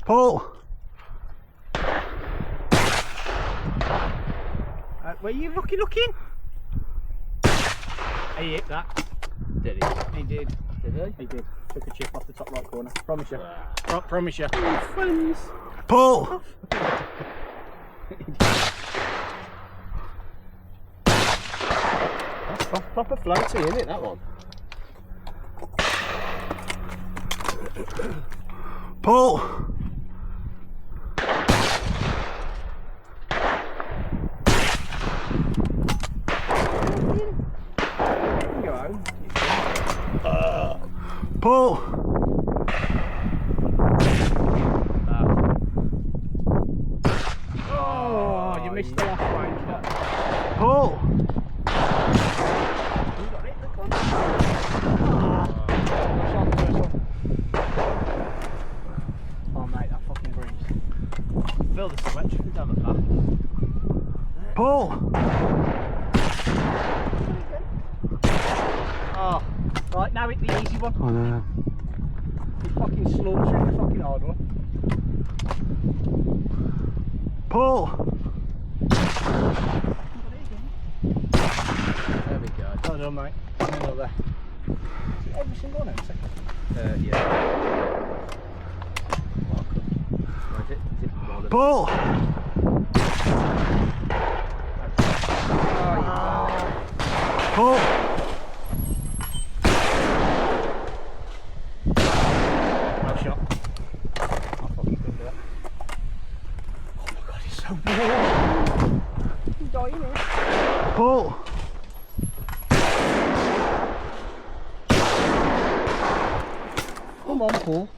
Pull. Were you looking? He hit that. Did he? He did. Did he? He did. Took a chip off the top right corner. Promise you. Promise you. Friends. Pull. That's proper floaty, isn't it, that one? Pull. Go home. Pull. Oh, you missed the last wanker. Pull. You got it, look on. Shot the first one. Oh mate, that fucking breeze. Feel the sweat dripping down the back. Pull. Oh, right, now hit the easy one. Oh no. You fucking slaughtering the fucking hard one. Pull. There we go. Well done, mate. Another. Every single one, second. Yeah. Or is it one of Pull. Pull. Well shot. I fucking couldn't do that. Oh my god, he's so warm. I'm dying here. Pull. Come on, Paul.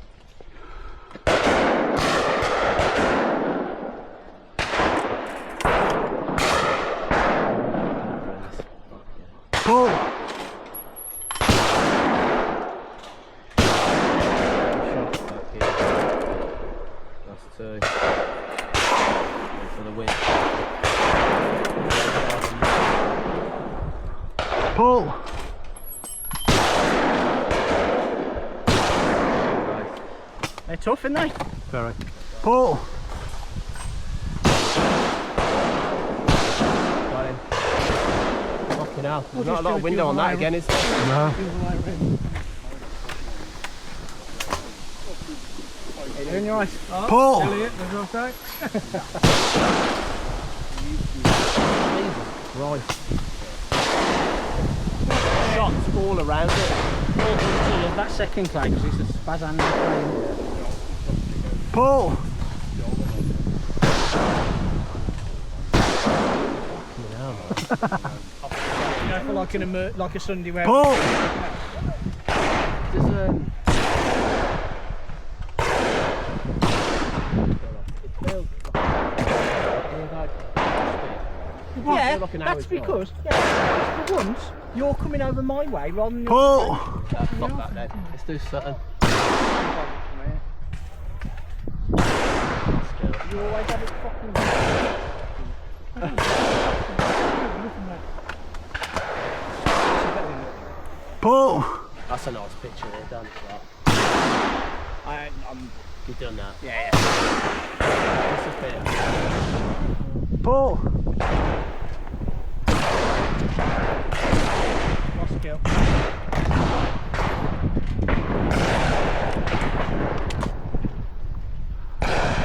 Pull. That's two. For the win. Pull. They're tough, aren't they? Very. Pull. Fucking hell. There's not a lot of window on that again, is there? No. How you doing, you alright? Pull. Elliot, there's no thanks. Right. Shots all around it. I love that second clay because it's a spaz and clay. Pull. You know, for like a Sunday wear. Pull. There's Yeah, like an that's hour's because for once you're coming over my way rather than Pull. Fuck that then. Let's do something. You always have it fucking. Pull. That's a nice picture there, done that. I'm. You've done that. Yeah. This is better. Pull. Lost kill.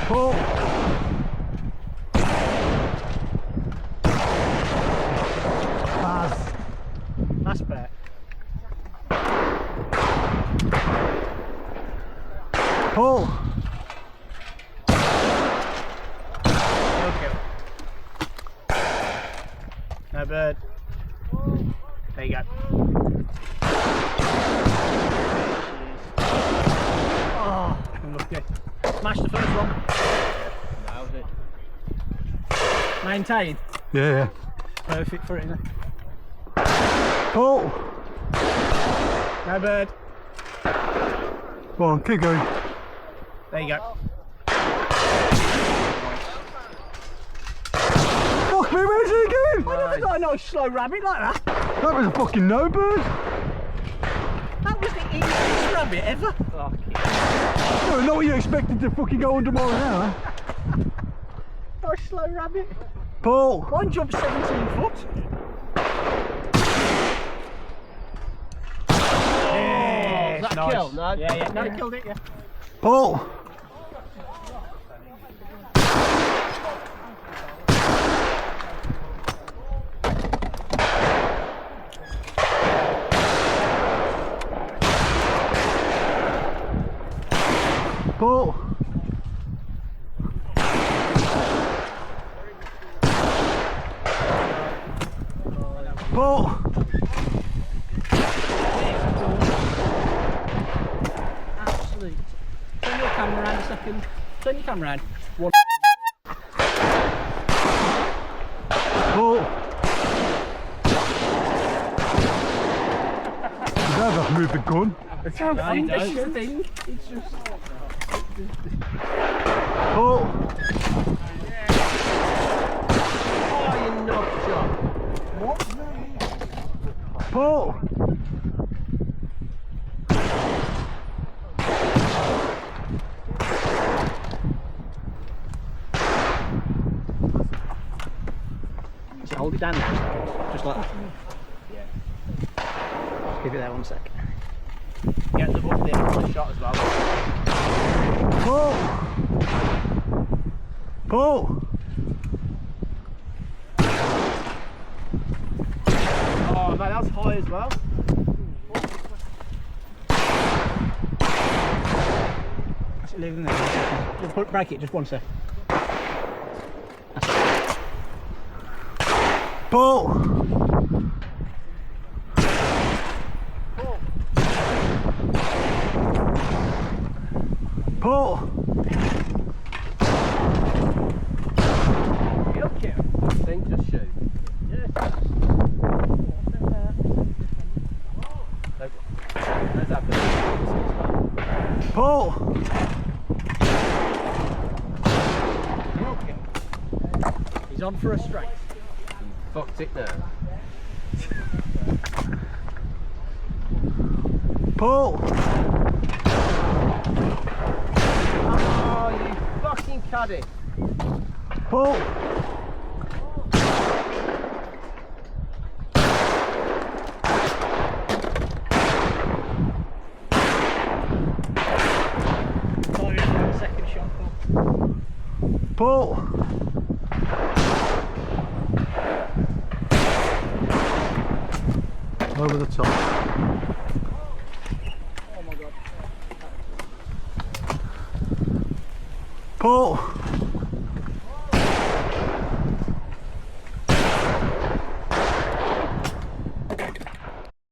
Pull. Pass. That's better. Pull. No kill. No bird. There you go. Oh, unlucky. Smash the first one. Nailed it. Maintain. Yeah. Perfect for it, isn't it? Pull. No bird. Go on, keep going. There you go. Fuck me, where's he going? I never got a nice slow rabbit like that. That was a fucking no bird. That was the easiest rabbit ever. Fucking. No, not what you expected to fucking go under more now. Nice slow rabbit. Paul! One jumped 17 foot. Yeah, that nice. kill? No. Yeah. No, it killed it, yeah. Paul! Paul! Paul! Absolute. Turn your camera around a second. Turn your camera around. One. Paul! You don't have to move the gun. It's how No, you this don't. is the thing. It's just. Paul! Oh, you knob job. What? Paul! So hold it down there. Just like that. Yeah. Just give it there 1 sec. Get the book there for the shot as well. Paul! Paul! Oh, mate, that's high as well. That's it, leave it in there. Just break it, just 1 sec. Paul! Paul! You don't care. Then just shoot. Yeah. Let's have the. Paul! He's on for a straight. Fucked it now. Paul! Oh, you fucking caddy. Paul! Sorry, it's my second shot. Paul! Over the top. Oh my god. Paul!